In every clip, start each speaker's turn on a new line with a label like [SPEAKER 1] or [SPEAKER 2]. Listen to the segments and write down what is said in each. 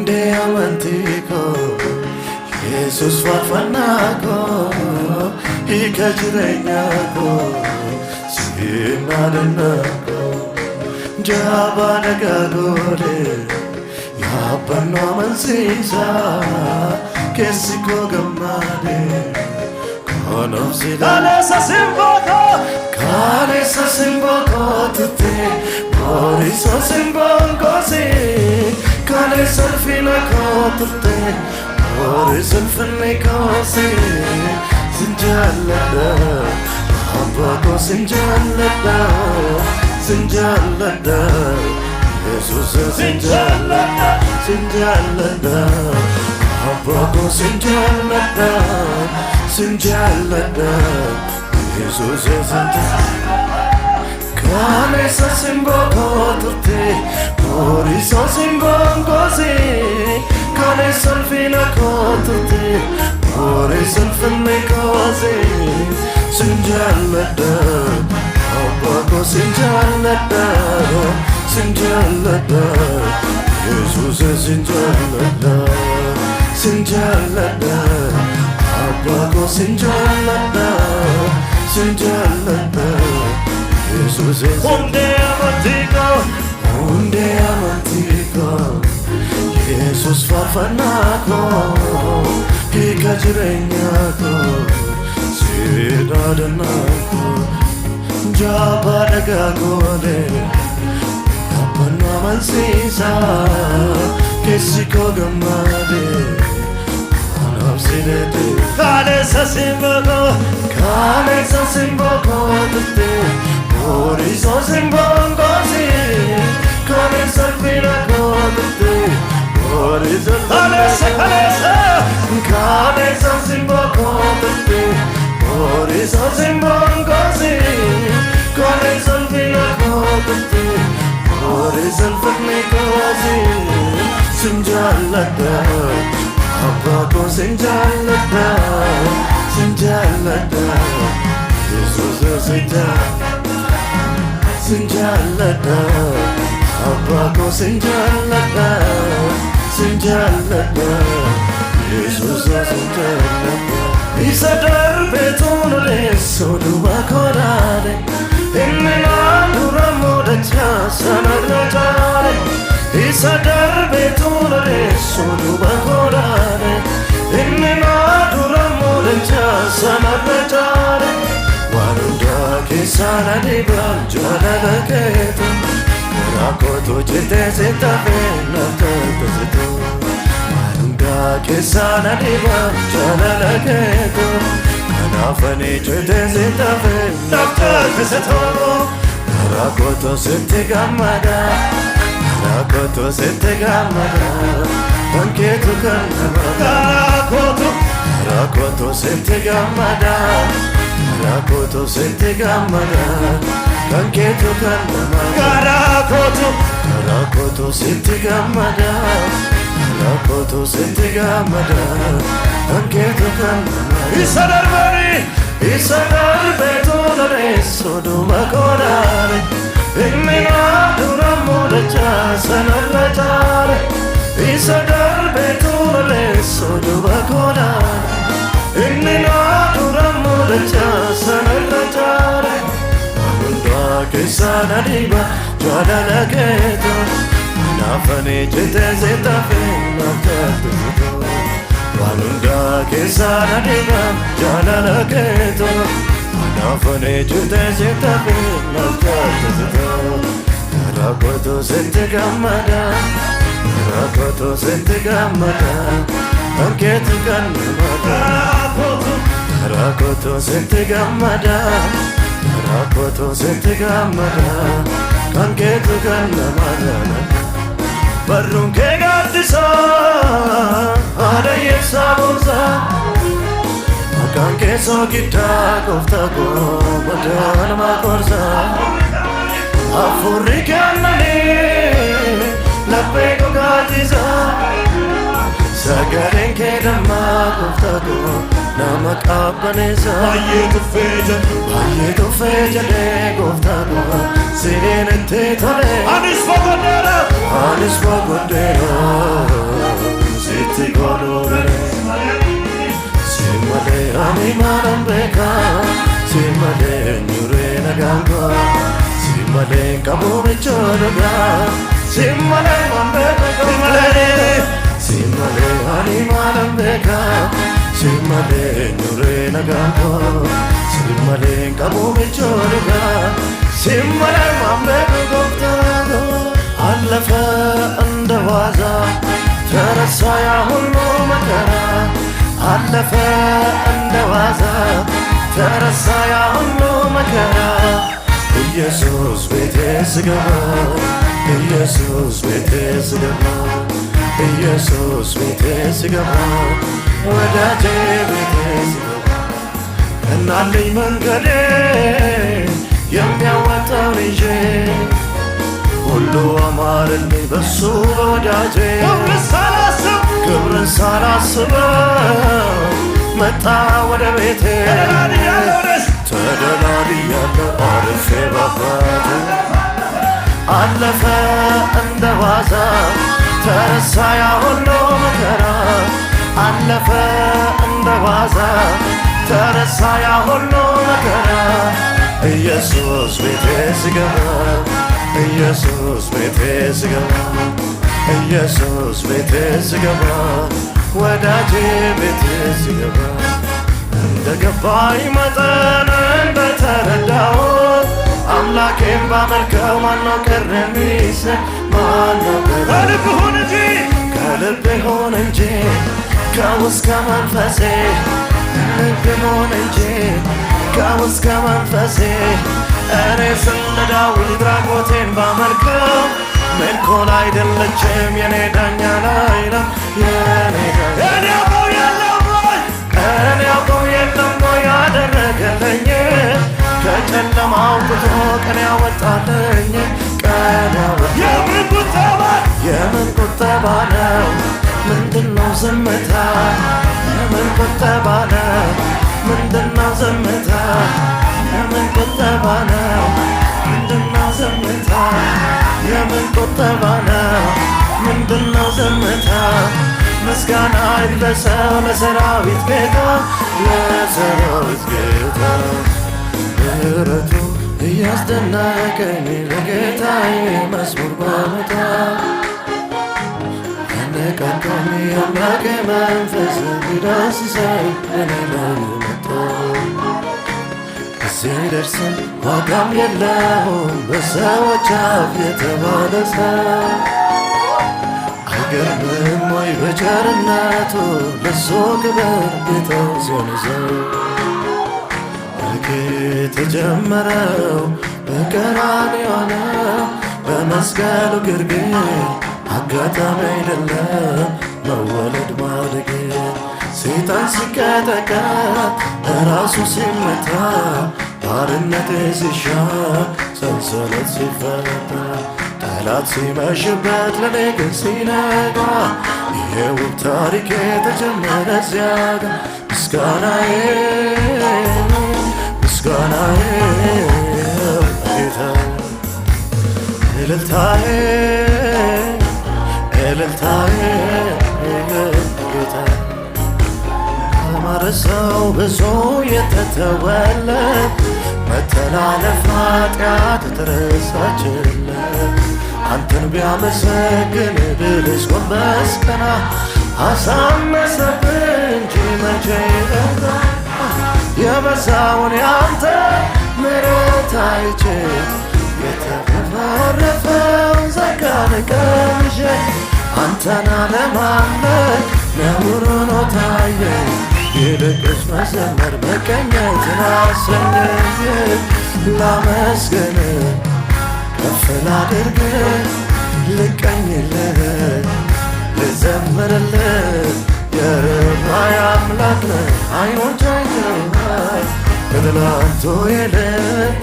[SPEAKER 1] hunde amantiko Jesus fafanako hiika jireenyako sinadannako jabana gadole yaabbanno amansiisa keessi koo gammade kanaaf Kalesa simboko tutte Moriso simbongo si Kalesa fina ko tutte Moriso fina ko si Sinjalada Ambako sinjalada Sinjalada Jesus sinjalada Sinjalada Ambako sinjalada Sinjalada Jesus Kalesa simboko tutte Moriso simbongo si Kalesa fina ko tutte Moriso fina ko si Sinjalada Ambako sinjalada Sinjalada Jesus sinjalada Sinjalada Ambako sinjalada Sinjalada Jesus is hunde amantiko Jesus fafanako hiika jireenyako sinadannako jabana gadole yaabbanno amansiisa keessi koo gammade Kalesa simboko tutte Moriso simbongo si Kalesa fina ko tutte Moriso Kalesa simboko tutte Moriso simbongo si Kalesa fina ko tutte Moriso fina ko si Sinjalada Ambako sinjalada Sinjalada Jesus sinjalada Ambako sinjalada Sinjalada Jesus sinjalada Isa darbe tunole soduma korade Innena duramo dacha sanadratare Isa darbe tunole soduma korade Innena duramo dacha sanadratare Warunda kisana dibam jalala keto Rakoto jite zita vena tata Warunda kisana dibam jalala keto Kanafani jite zita vena tata Rakoto sinte gamada Rakoto sinte gamada Tanketu kanamada Rakoto sinte gamada Rakoto sente gamada Tanketu kanamada Rakoto sente gamada Rakoto sente gamada Tanketu kanamada Isa darbe tunare soduma korare Innena duramo dacha sanarratare Isa darbe tunare soduma korare Innena duramo dacha sanarratare Warunda kisana diba jalala keto Nafani jite zita fina tata Warunda kisana diba jalala keto Nafani jite zita fina tata Rakoto sente gamada Rakoto sente gamada Tanketu kanamada Rakoto sente gamada Rakoto sente gamada Tanketu kanamada Barruun kee gaaddisa Haadha yeessaa boonsa Maqaan kee soogiddaa gooftaa koo Badaa namaa qorsa Hafuurri kee aannanii laphee koo gaaddisa Sagaleen kee dammaa gooftaa koo nama qabbaneessa Baay'ee tuffee jedhee gooftaa koo seenettee tole Anis boqoddeera Simale kabu bichoraga Simale mambeka Simale ani malambeka Simale nure nagampo Simale kabu bichoraga Simale mambeka goftaraga Allafa andawaza Terasaya hullu makara Allafa andawaza Terasaya hullu makara ኢየሱስ ቤቴ ስገባ ኢየሱስ ቤቴ ስገባ ኢየሱስ ቤቴ ስገባ ወዳጄ ቤቴ ስገባ እናልኝ መንገዴ የሚያወጣውን ይዤ ሁሉ አማረልኝ በሱ በወዳጄ ክብርን ሳላስበው መጣ ወደ ቤቴ ተደላድያለሁ አርፌ ባባቴ አለፈ እንደ ዋዛ ተረሳ ያ ሁሉ መከራ አለፈ እንደ ዋዛ ተረሳ ያ ሁሉ መከራ ኢየሱስ ቤቴ ስገባ ኢየሱስ ቤቴ ስገባ ኢየሱስ ቤቴ ስገባ ወዳጄ ቤቴ ስገባ እንደገባኝ መጠን እንደተረዳሁት አምላኬን ባመልከው ማነው ቅር የሚሰኝ ማነው ከልብ ሆን እንጂ ከልብ ሆን እንጂ ከውስጥ ከመንፈሴ ከልብ ሆን እንጂ ከውስጥ ከመንፈሴ እኔ እንደ ዳዊት ራቆቴን ባመልከው ሜልኮል አይደለችም የኔ ዳኛ ላይ ነው የኔ ዳኛ እኔ አውቀው የለም ወይ ያደረገልኝ ከጨለማ አውጥቶ ቀን ያወጣልኝ ቀን ያወጣልኝ የምን ቁጠባ ነው ምንድነው ዝምታ የምን ቁጠባ ነው ምንድነው ዝምታ የምን ቁጠባ ነው ምንድነው ዝምታ የምን ቁጠባ ነው ምንድነው ዝምታ ምስጋና ይድረሰው ለሰራዊት ጌታ ለሰራዊት ጌታ ምሕረቱ እያስደነቀኝ ለጌታዬ መዝሙር ባመጣ ያነቃቃኝ አምላኬ መንፈስ ቢዳስሰኝ እኔ ላይ መጣ እዚህ ደርሰን ዋጋም የለውም በሰዎች አፍ የተባለ ሰው አይገርምም ወይ በቸርነቱ ለሱ ክብር ጌታው ሲያነሳው የተጀመረው በቀራንዮ ነው በመስቀሉ ግርጌ አጋጣሚ አይደለም መወለድ ማደጌ ሰይጣን ሲቀጠቀጥ ራሱ ሲመታ ባርነቴ ሲሻር ሰንሰለት ሲፈታ ጠላት ሲመሽበት ለኔ ግን ሲነጋ ይሄ ውብ ታሪክ የተጀመረ እዚያጋ ምስጋናዬ ምስጋናዬ ጌታ እልልታዬ እልልታዬ ጌታ ከማረሰው ብዙ የተተወለት መተላለፍ ኃጢአት ተረሳችለት አንተን ቢያመሰግን ብልስ ጎንበስ ቀና አሳነሰብህ እንጂ መቼ ይበዛ የበዛውን ያንተ ምሕረት አይቼ የተረፈረፈውን ጸጋን ቀምሼ አንተን አለማመን ነውር ሆኖ ታየኝ ይልቅስ መዘመር መቀኘትን አሰኘኝ ላመስግንህ ከፍ ላድርግህ ልቀኝልህ ልዘምርልህ የርኅራኄ አምላክ ነህ ዓይኖች አይተውሃል ከትላንቱ ይልቅ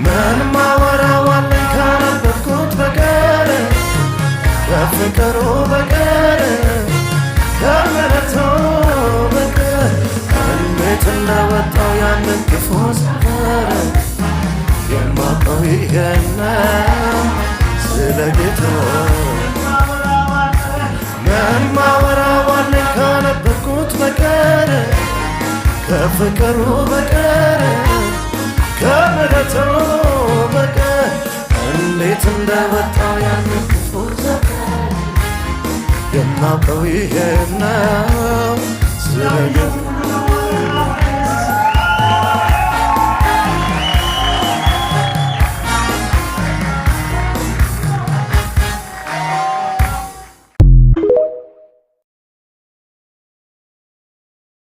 [SPEAKER 1] ምን ማወራው አለኝ ካነበብኩት በቀር ከፍቅሩ በቀር ከምሕረቱ በቀር እንዴት እንደወጣው ያንን ክፉ ሰፈር የማውቀው ይሄን ነው ስለ ጌታ ምን ማወራው አለኝ ካነበብኩት በቀር ከፍቅሩ በቀር ከምሕረቱ በቀር እንዴት እንደወጣው ያንን ክፉ ዘመን የማውቀው ይሄን ነው። ስለገ